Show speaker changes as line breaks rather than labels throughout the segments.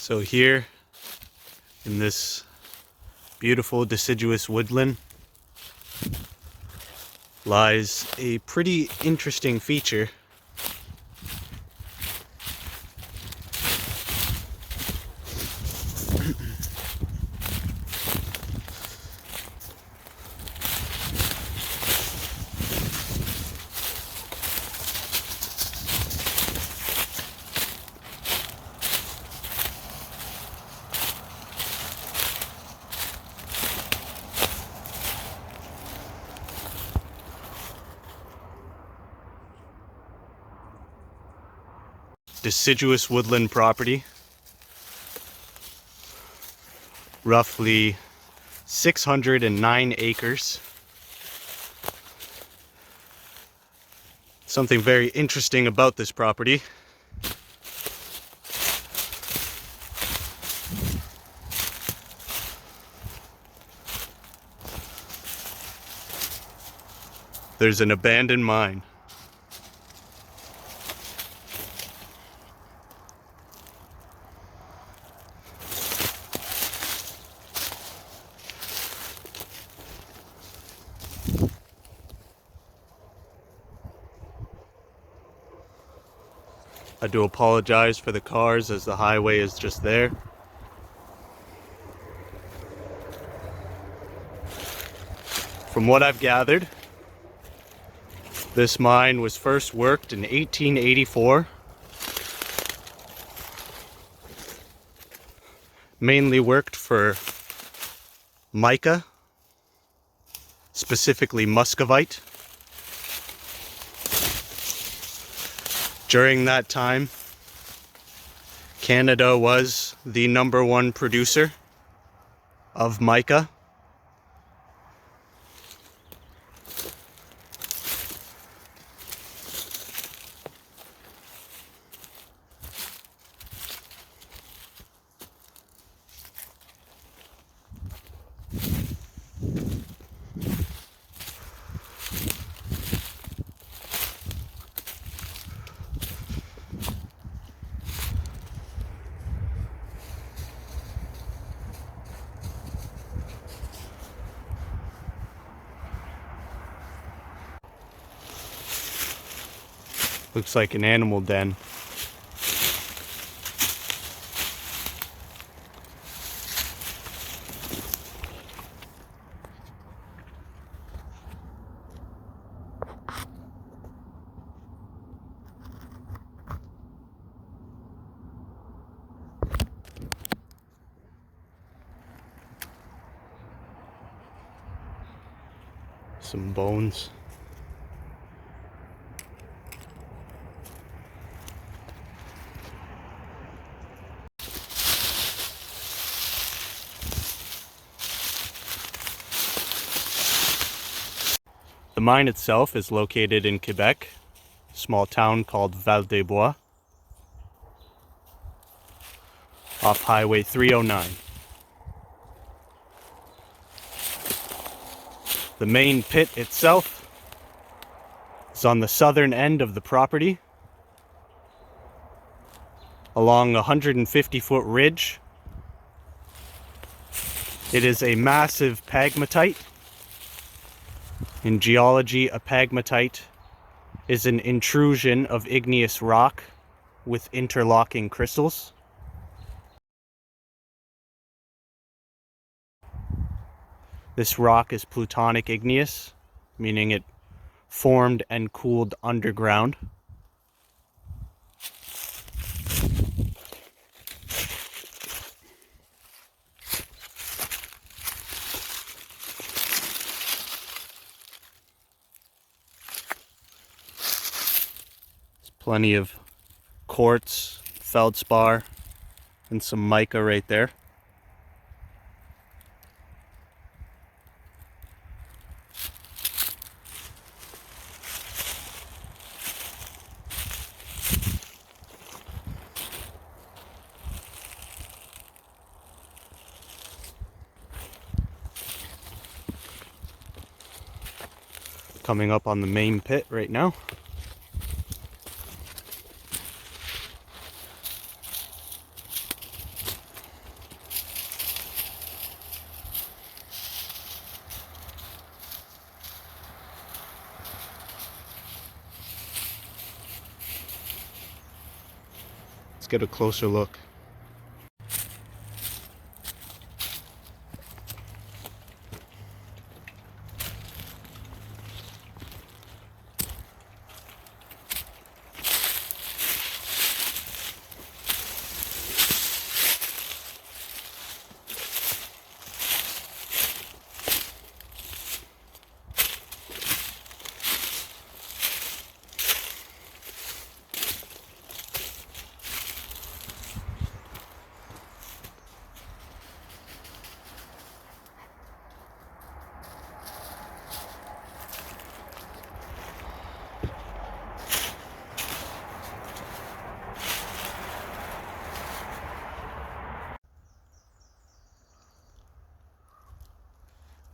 So here in this beautiful deciduous woodland lies a pretty interesting feature. Deciduous woodland property, roughly 609 acres. Something very interesting about this property there's an abandoned mine. I do apologize for the cars as the highway is just there. From what I've gathered, this mine was first worked in 1884. Mainly worked for mica, specifically Muscovite. During that time, Canada was the #1 producer of mica. Looks like an animal den. Some bones. The mine itself is located in Quebec, a small town called Val-des-Bois, off Highway 309. The main pit itself is on the southern end of the property, along a 150-foot ridge. It is a massive PEGMATITE. In geology, a PEGMATITE is an intrusion of igneous rock with interlocking crystals. This rock is Plutonic igneous, meaning it formed and cooled underground. Plenty of quartz, feldspar, and some mica right there. Coming up on the main pit right now. Let's get a closer look.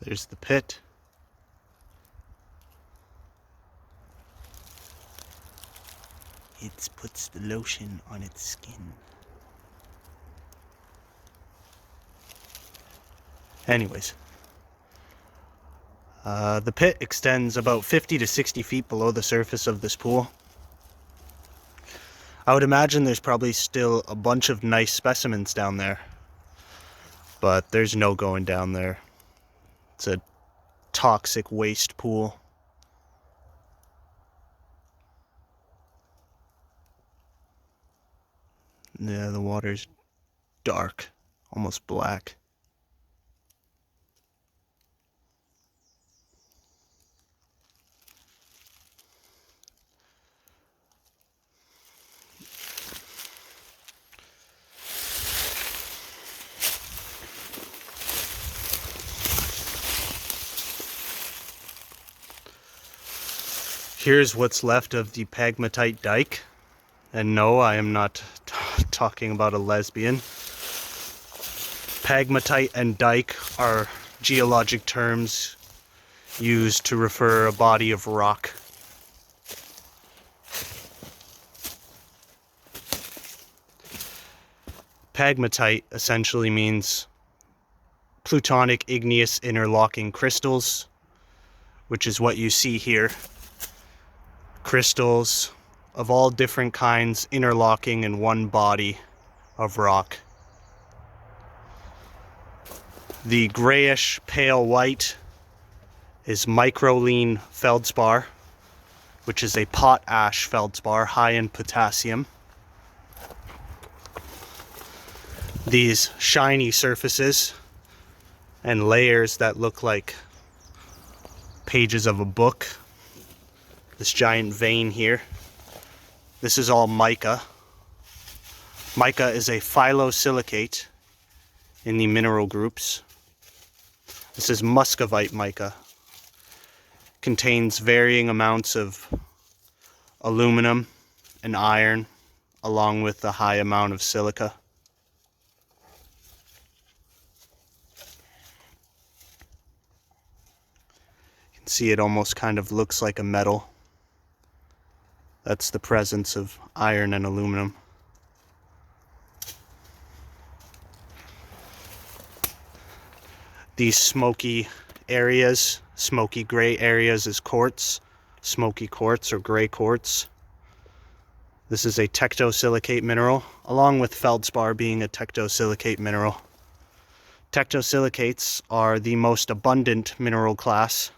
There's the pit. It puts the lotion on its skin. Anyways, the pit extends about 50 to 60 feet below the surface of this pool. I would imagine there's probably still a bunch of nice specimens down there, but there's no going down there. It's a toxic waste pool. Yeah, the water's dark, almost black. Here's what's left of the PEGMATITE dike. And no, I am not talking about a lesbian. PEGMATITE and dike are geologic terms used to refer a body of rock. PEGMATITE essentially means Plutonic igneous interlocking crystals, which is what you see here. Crystals of all different kinds interlocking in one body of rock. The grayish pale white is Microcline feldspar, which is a potash feldspar high in potassium. These shiny surfaces and layers that look like pages of a book. This giant vein here. This is all mica. Mica is a phyllosilicate in the mineral groups. This is Muscovite mica. Contains varying amounts of aluminum and iron, along with a high amount of silica. You can see it almost kind of looks like a metal. That's the presence of iron and aluminum. These smoky areas, smoky gray areas, is quartz, smoky quartz or gray quartz. This is a tectosilicate mineral, along with feldspar being a tectosilicate mineral. Tectosilicates are the most abundant mineral class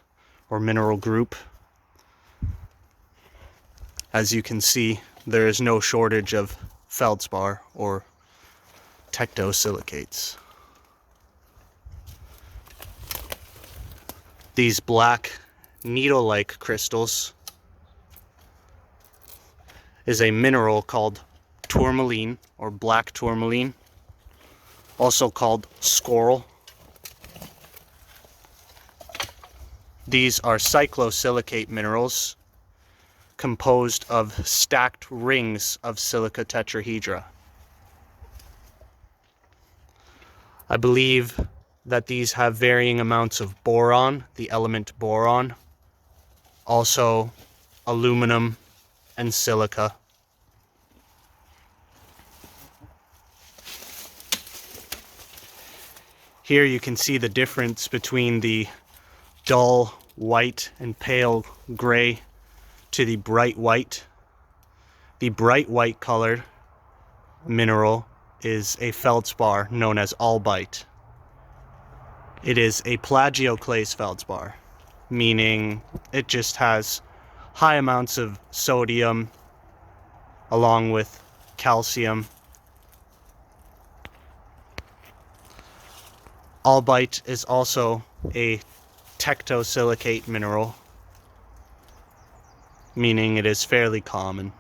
or mineral group. As you can see, there is no shortage of feldspar or tectosilicates. These black needle-like crystals is a mineral called Tourmaline or black tourmaline, also called Schorl. These are cyclosilicate minerals composed of stacked rings of silica tetrahedra. I believe that these have varying amounts of boron, the element boron, also aluminum and silica. Here you can see the difference between the dull white and pale gray to the bright white. The bright white color mineral is a feldspar known as albite. It is a plagioclase feldspar, meaning it just has high amounts of sodium along with calcium. Albite is also a tectosilicate mineral, meaning it is fairly common.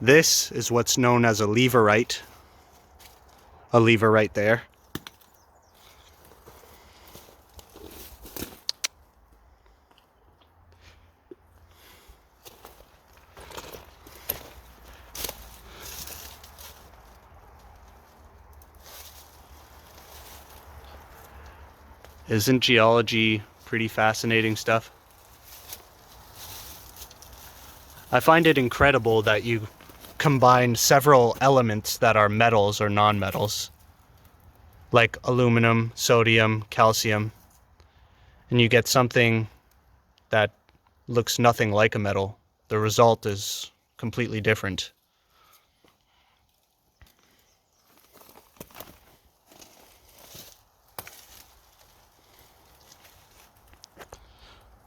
This is what's known as a leverite. A lever right there. Isn't geology pretty fascinating stuff? I find it incredible that you combine several elements that are metals or non-metals, like aluminum, sodium, calcium, and you get something that looks nothing like a metal. The result is completely different.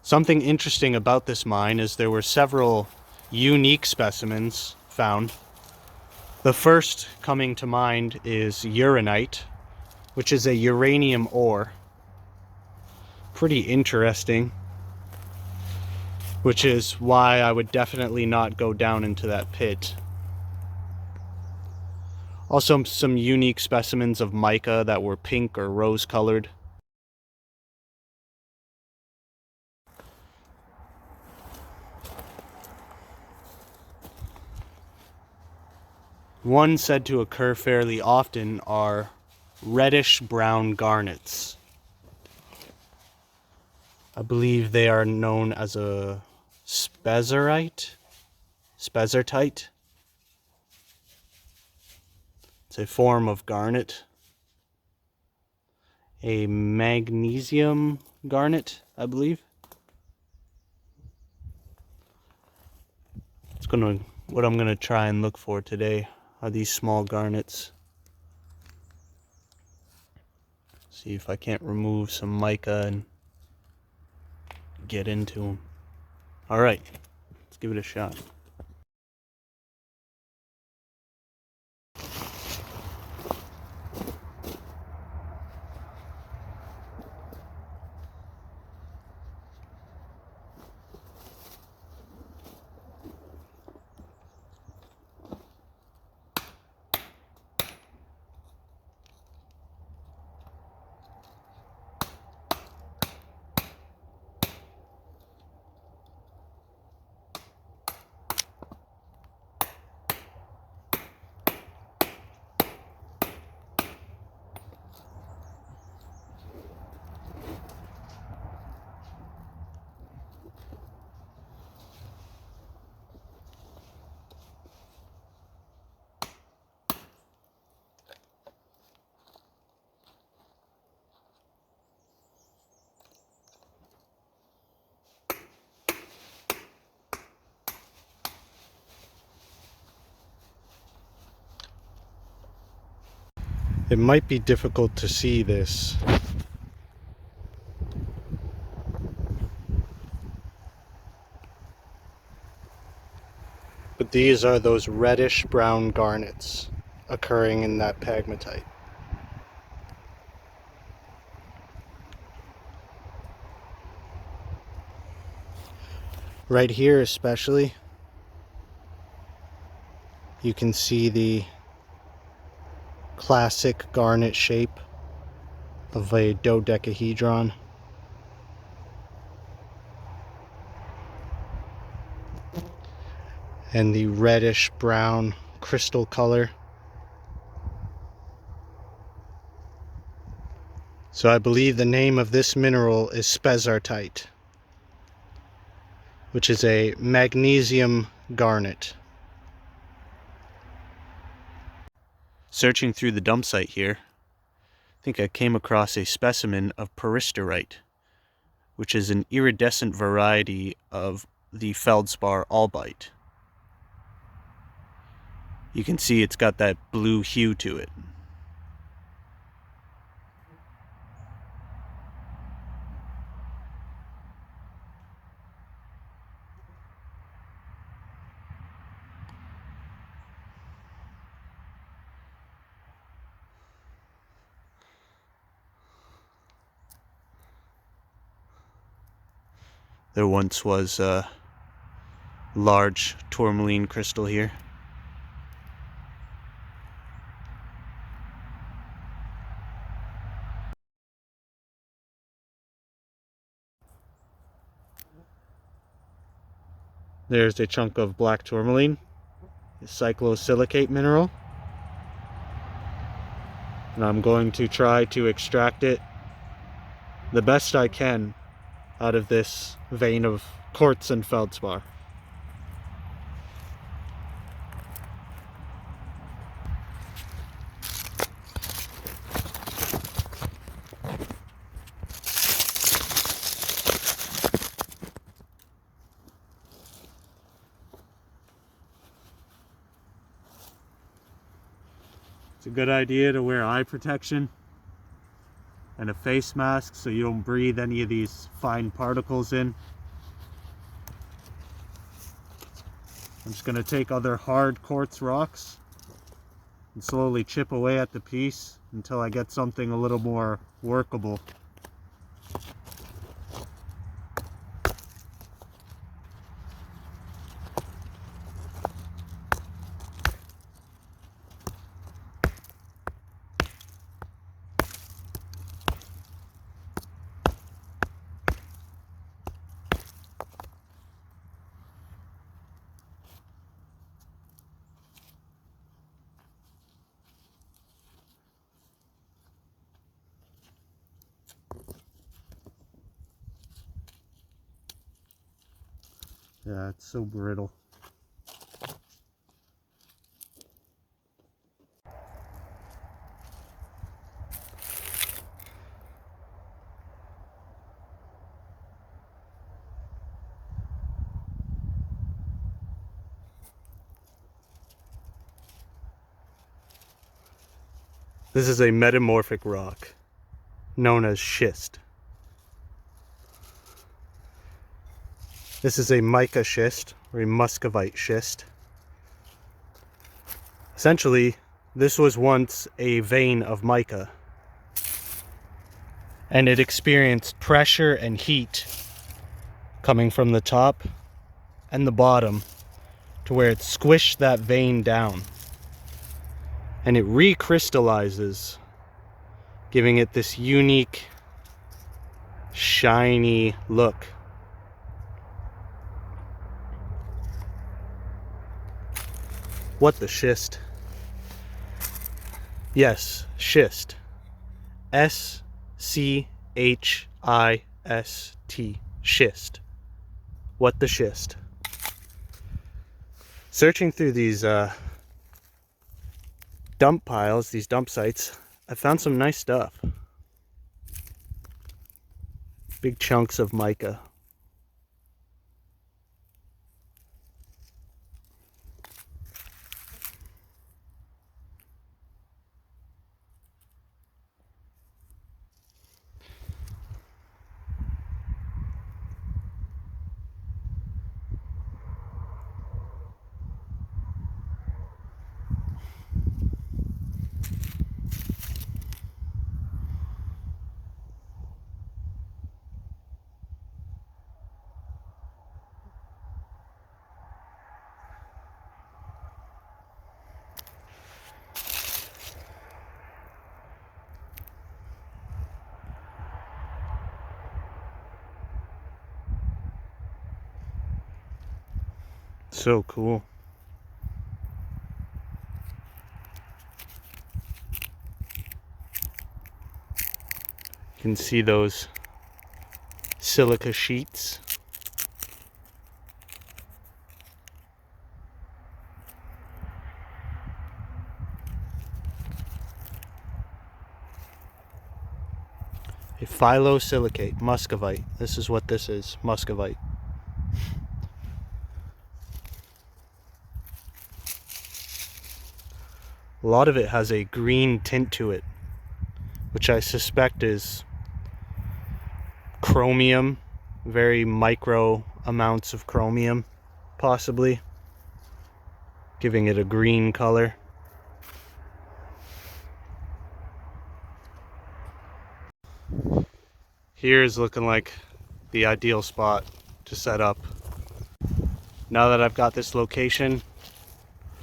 Something interesting about this mine is there were several unique specimens found. The first coming to mind is Uranite, which is a uranium ore. Pretty interesting, which is why I would definitely not go down into that pit. Also some unique specimens of mica that were pink or rose colored. One said to occur fairly often are reddish brown garnets. I believe they are known as a spessartite. It's a form of garnet. A magnesium garnet, I believe. It's what I'm gonna try and look for today are these small garnets. See if I can't remove some mica and get into them. All right, let's give it a shot. It might be difficult to see this. But these are those reddish brown garnets occurring in that PEGMATITE. Right here especially, you can see the classic garnet shape of a dodecahedron. And the reddish brown crystal color. So I believe the name of this mineral is spessartite, which is a magnesium garnet. Searching through the dump site here, I think I came across a specimen of peristerite, which is an iridescent variety of the feldspar albite. You can see it's got that blue hue to it. There once was a large tourmaline crystal here. There's a chunk of black tourmaline, a cyclosilicate mineral. And I'm going to try to extract it the best I can out of this vein of quartz and feldspar. It's a good idea to wear eye protection and a face mask so you don't breathe any of these fine particles in. I'm just going to take other hard quartz rocks and slowly chip away at the piece until I get something a little more workable. Yeah, it's so brittle. This is a metamorphic rock known as schist. This is a mica schist, or a Muscovite schist. Essentially, this was once a vein of mica, and it experienced pressure and heat coming from the top and the bottom to where it squished that vein down, and it recrystallizes, giving it this unique, shiny look. What the schist? Yes, schist. S-C-H-I-S-T. Schist. What the schist? Searching through these dump piles, these dump sites, I found some nice stuff. Big chunks of mica. So cool. You can see those silica sheets. A phyllosilicate, muscovite. This is what this is, muscovite. A lot of it has a green tint to it, which I suspect is chromium, very micro amounts of chromium, possibly, giving it a green color. Here's looking like the ideal spot to set up. Now that I've got this location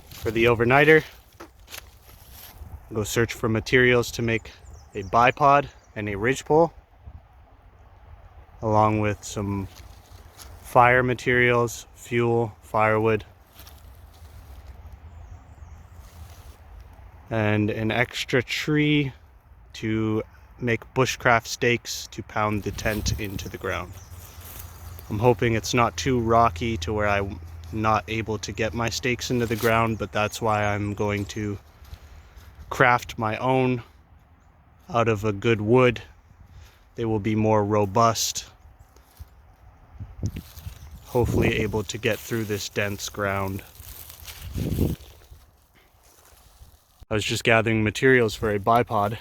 for the overnighter, I'll go search for materials to make a bipod and a ridgepole, along with some fire materials, fuel, firewood, and an extra tree to make bushcraft stakes to pound the tent into the ground. I'm hoping it's not too rocky to where I'm not able to get my stakes into the ground, but that's why I'm going to craft my own out of a good wood. They will be more robust, hopefully able to get through this dense ground. I was just gathering materials for a bipod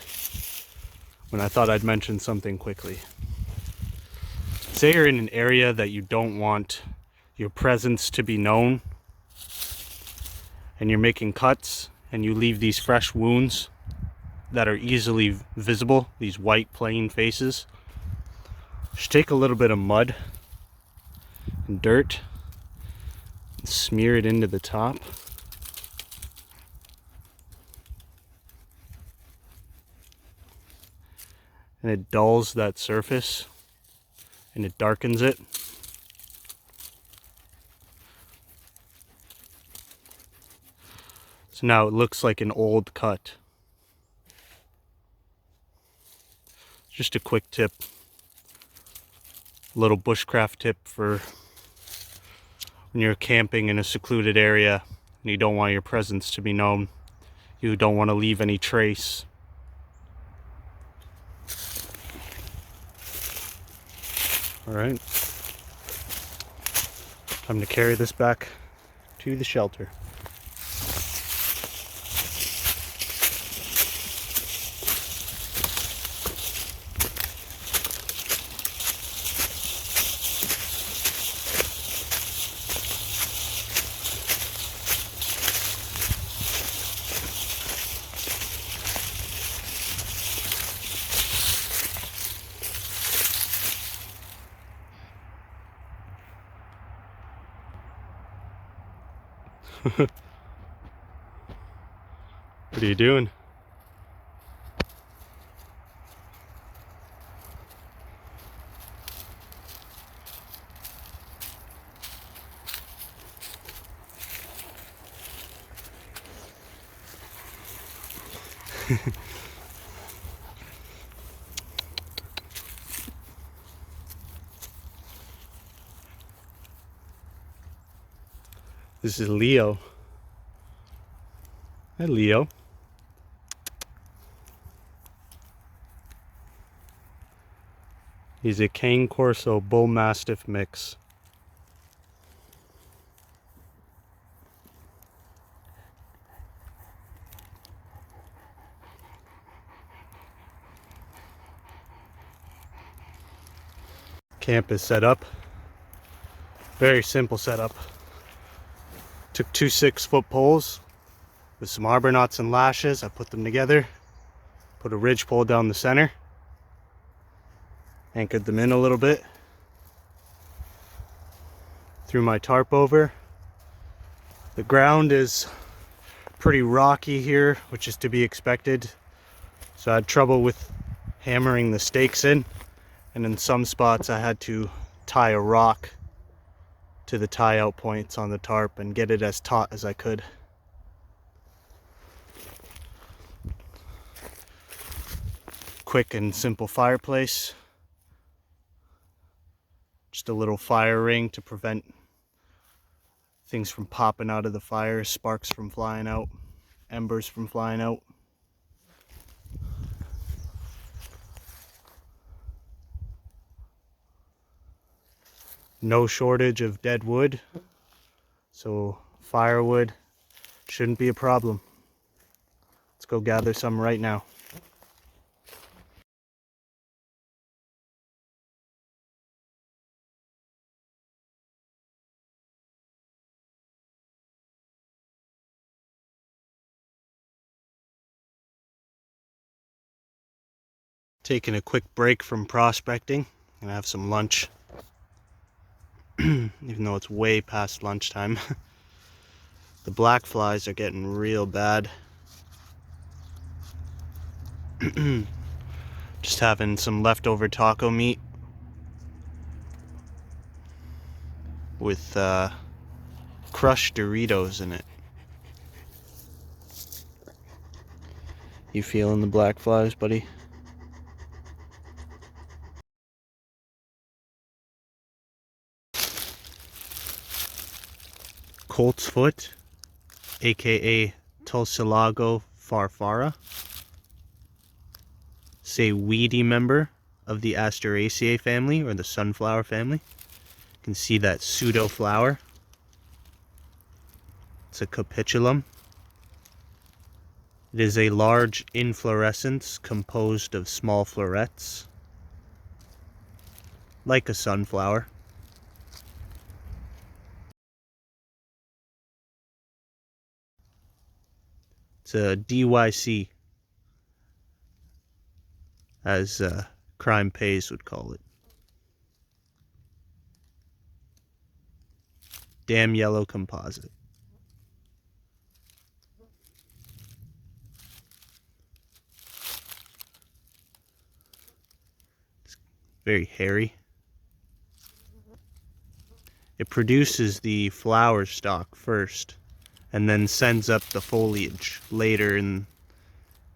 when I thought I'd mention something quickly. Say you're in an area that you don't want your presence to be known, and you're making cuts and you leave these fresh wounds that are easily visible, these white plain faces. Just take a little bit of mud and dirt and smear it into the top. And it dulls that surface and it darkens it. So now it looks like an old cut. Just a quick tip, a little bushcraft tip for when you're camping in a secluded area and you don't want your presence to be known. You don't want to leave any trace. All right, time to carry this back to the shelter. What are you doing? This is Leo. Hi, Leo. He's a Cane Corso Bull Mastiff mix. Camp is set up. Very simple setup. Took two 6-foot poles with some arbor knots and lashes. I put them together, put a ridge pole down the center, anchored them in a little bit, threw my tarp over. The ground is pretty rocky here, which is to be expected, so I had trouble with hammering the stakes in, and in some spots I had to tie a rock to the tie out points on the tarp and get it as taut as I could. Quick and simple fireplace. Just a little fire ring to prevent things from popping out of the fire, sparks from flying out, embers from flying out. No shortage of dead wood, so firewood shouldn't be a problem. Let's go gather some right now. Taking a quick break from prospecting. Gonna have some lunch. Even though it's way past lunchtime. The black flies are getting real bad. Just having some leftover taco meat with crushed Doritos in it. You feeling the black flies, buddy? Colt's foot, aka Tulsilago farfara. It's a weedy member of the Asteraceae family, or the sunflower family. You can see that pseudo flower. It's a capitulum. It is a large inflorescence composed of small florets, like a sunflower. It's a DYC, as Crime Pays would call it. Damn yellow composite. It's very hairy. It produces the flower stalk first, and then sends up the foliage later in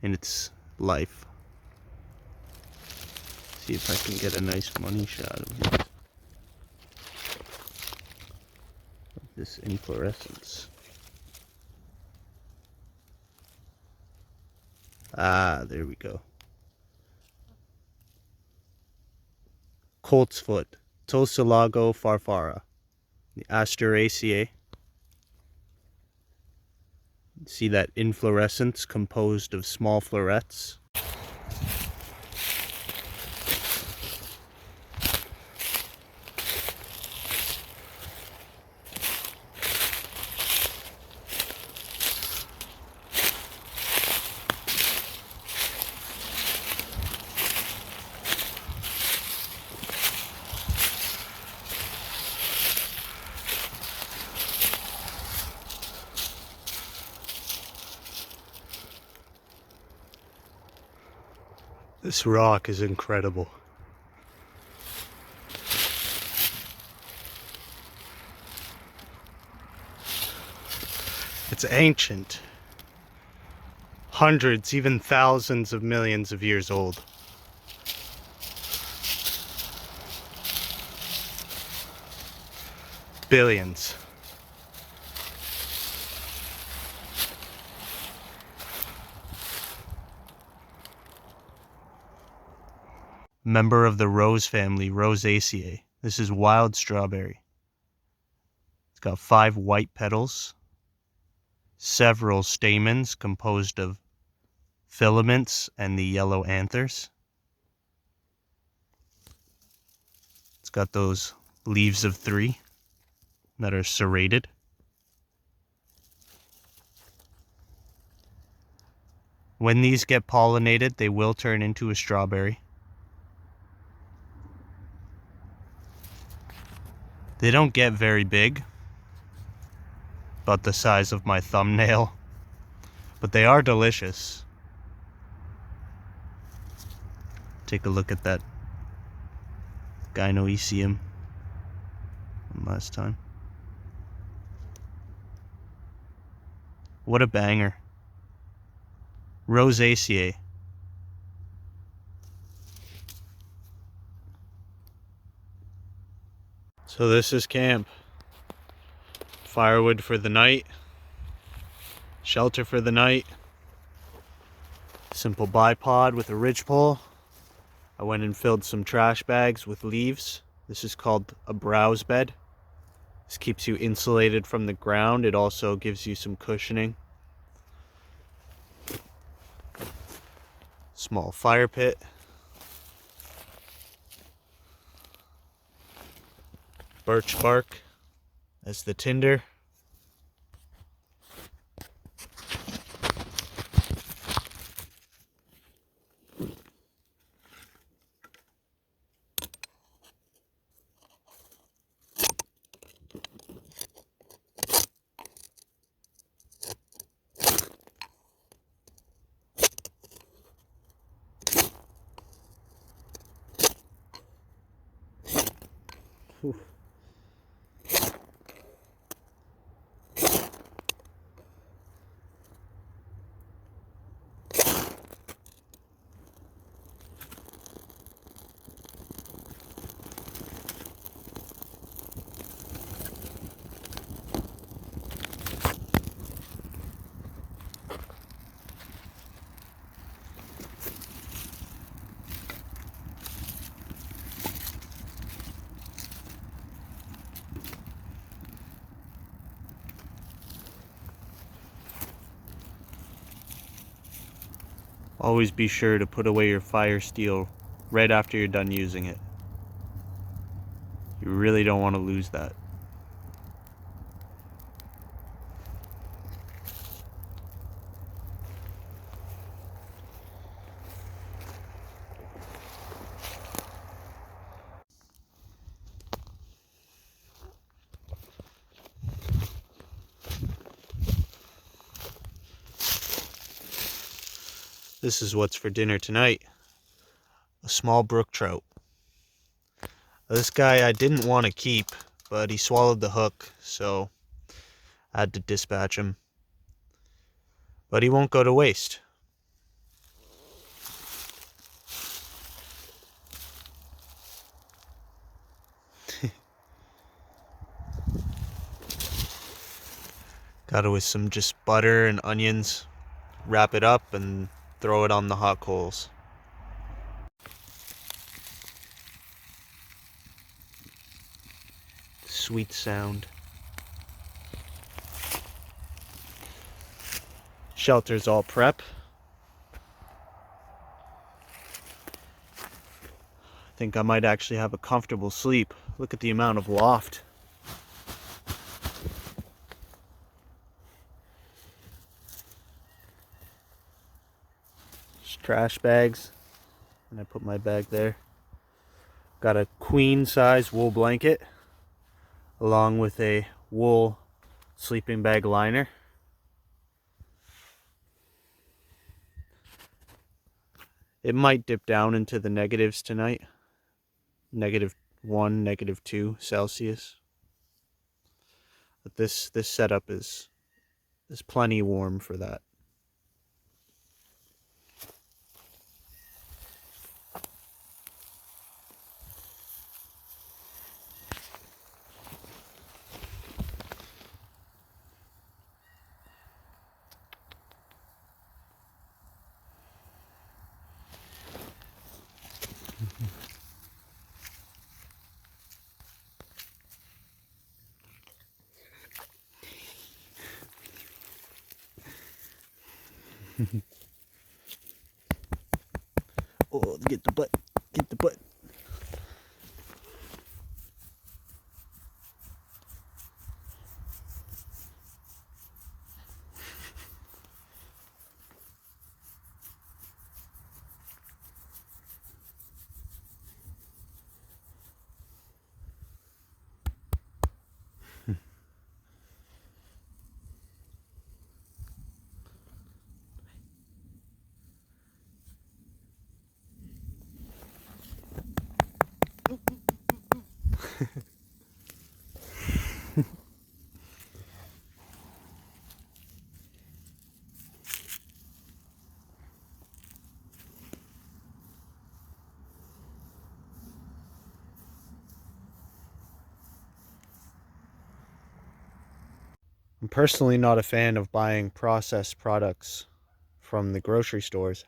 its life. See if I can get a nice money shot of this inflorescence. Ah, there we go. Colt's foot, Tulsilago farfara, the Asteraceae. See that inflorescence composed of small florets? This rock is incredible. It's ancient. Hundreds, even thousands of millions of years old. Billions. Member of the rose family, Rosaceae. This is wild strawberry. It's got 5 white petals, several stamens composed of filaments and the yellow anthers. It's got those leaves of 3 that are serrated. When these get pollinated, they will turn into a strawberry. They don't get very big, about the size of my thumbnail, but they are delicious. Take a look at that gynoecium from last time. What a banger. Rosaceae. So this is camp. Firewood for the night. Shelter for the night. Simple bipod with a ridgepole. I went and filled some trash bags with leaves This is called a browse bed. This keeps you insulated from the ground. It also gives you some cushioning. Small fire pit. Birch bark as the tinder. Whew. Always be sure to put away your fire steel right after you're done using it. You really don't want to lose that. This is what's for dinner tonight. A small brook trout. This guy I didn't want to keep, but he swallowed the hook, so I had to dispatch him. But he won't go to waste. Got it with some just butter and onions. Wrap it up and throw it on the hot coals. Sweet sound. Shelter's all prep. I think I might actually have a comfortable sleep. Look at the amount of loft. Just trash bags. And I put my bag there. Got a queen size wool blanket along with a wool sleeping bag liner. It might dip down into the negatives tonight. -1, -2 Celsius. But this setup is plenty warm for that. Oh, get the butt. Get the butt. I'm personally not a fan of buying processed products from the grocery stores.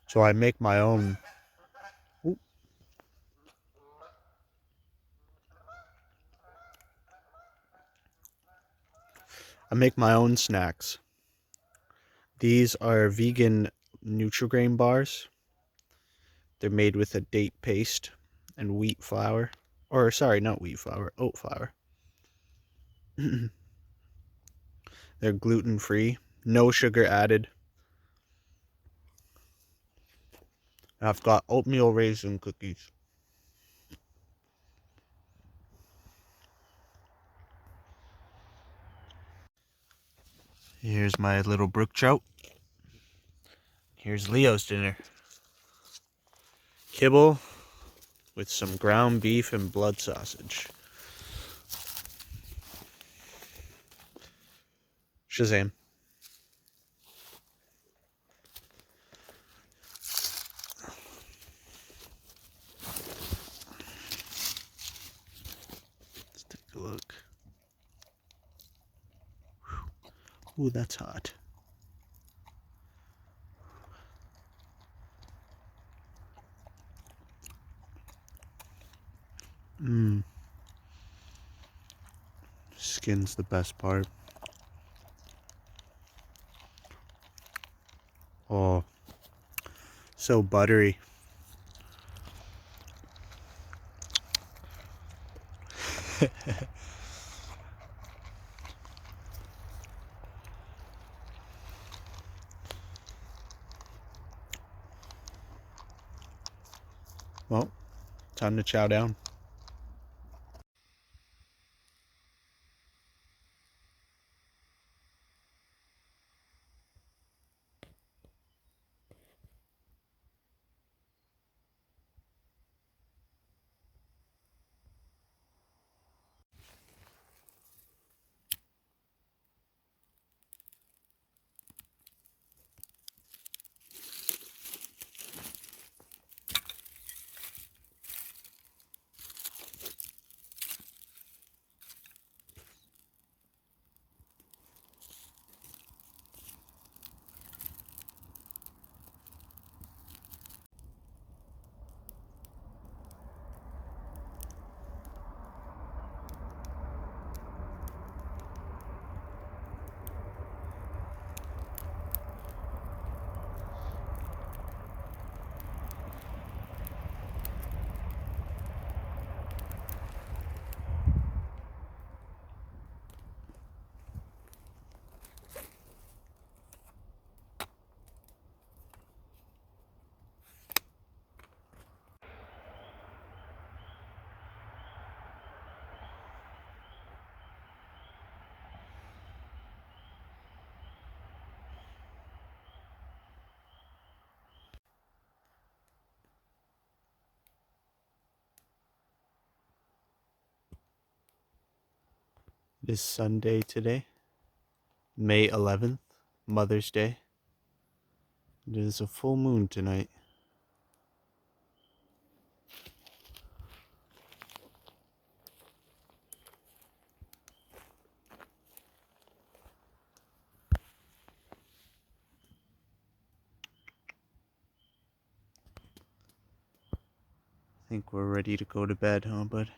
So I make my own. Ooh, I make my own snacks. These are vegan Nutrigrain bars. They're made with a date paste and wheat flour. Or, sorry, not wheat flour, oat flour. They're gluten-free, no sugar added. I've got oatmeal raisin cookies. Here's my little brook trout. Here's Leo's dinner. Kibble with some ground beef and blood sausage. Shazam. Let's take a look. Ooh, that's hot. Skin's the best part. Oh, so buttery. Well, time to chow down. It is Sunday today, May 11th, Mother's Day. It is a full moon tonight. I think we're ready to go to bed, huh, bud?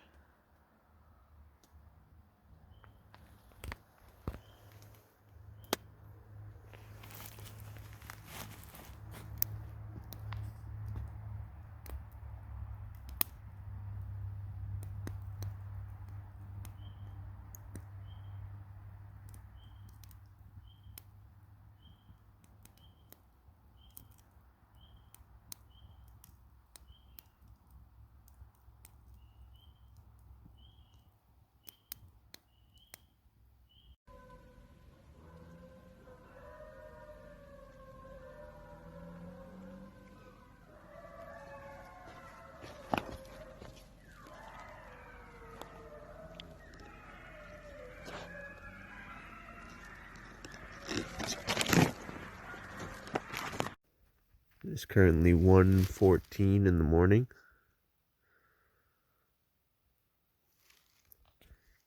It's currently 1:14 in the morning.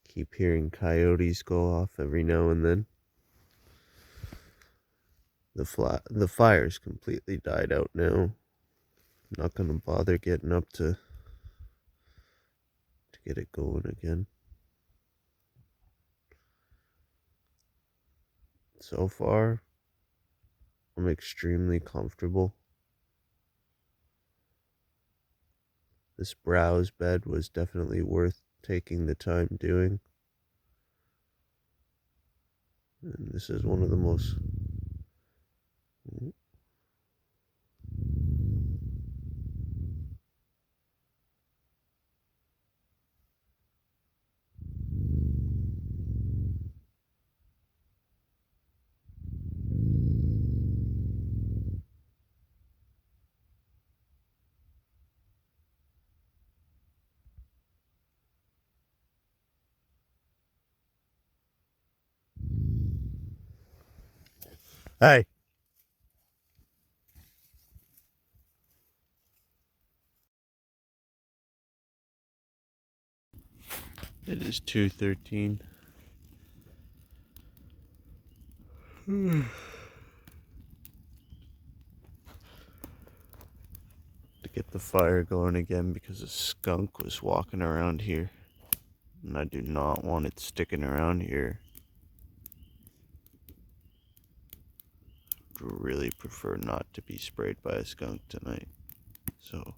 Keep hearing coyotes go off every now and then. The fire's completely died out now. Not gonna bother getting up to get it going again.
So far, I'm extremely comfortable. This browse bed was definitely worth taking the time doing. And this is one of the most... Hey! It is 2:13. To get the fire going again because a skunk was walking around here. And I do not want it sticking around here. Really prefer not to be sprayed by a skunk tonight. So,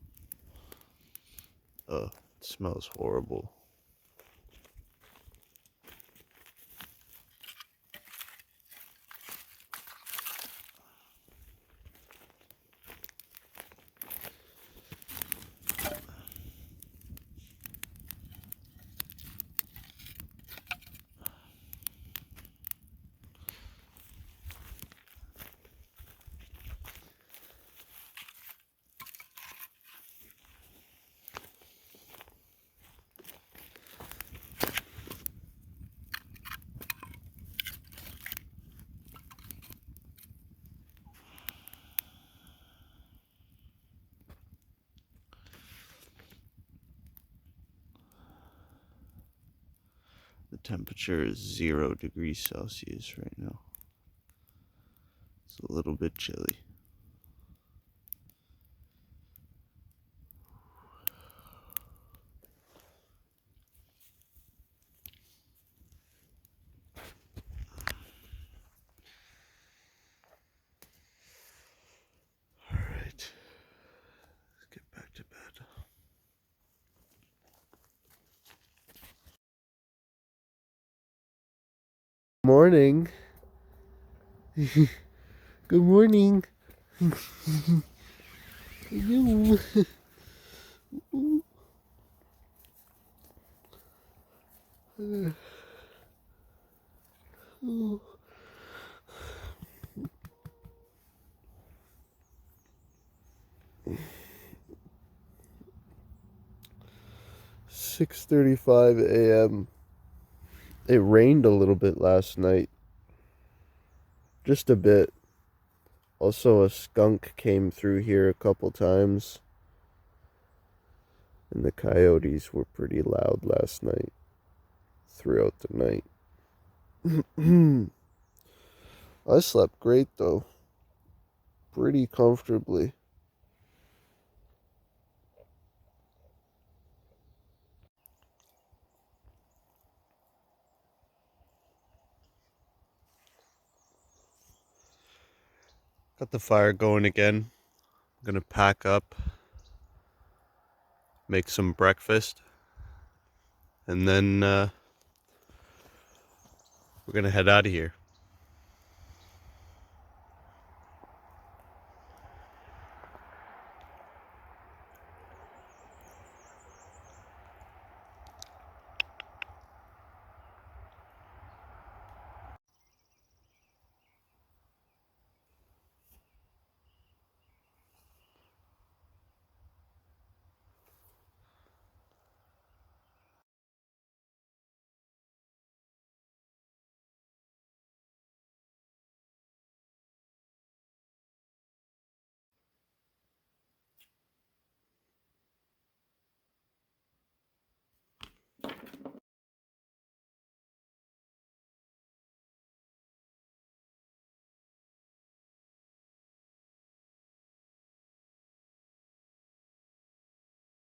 it smells horrible. The temperature is 0 degrees Celsius right now. It's a little bit chilly. Alright, let's get back to bed. Morning. Good morning. Hello. 6:35 a.m. It rained a little bit last night. Just a bit. Also, a skunk came through here a couple times. And the coyotes were pretty loud last night. Throughout the night. I slept great though. Pretty comfortably. Got the fire going again. I'm gonna pack up, make some breakfast, and then we're gonna head out of here.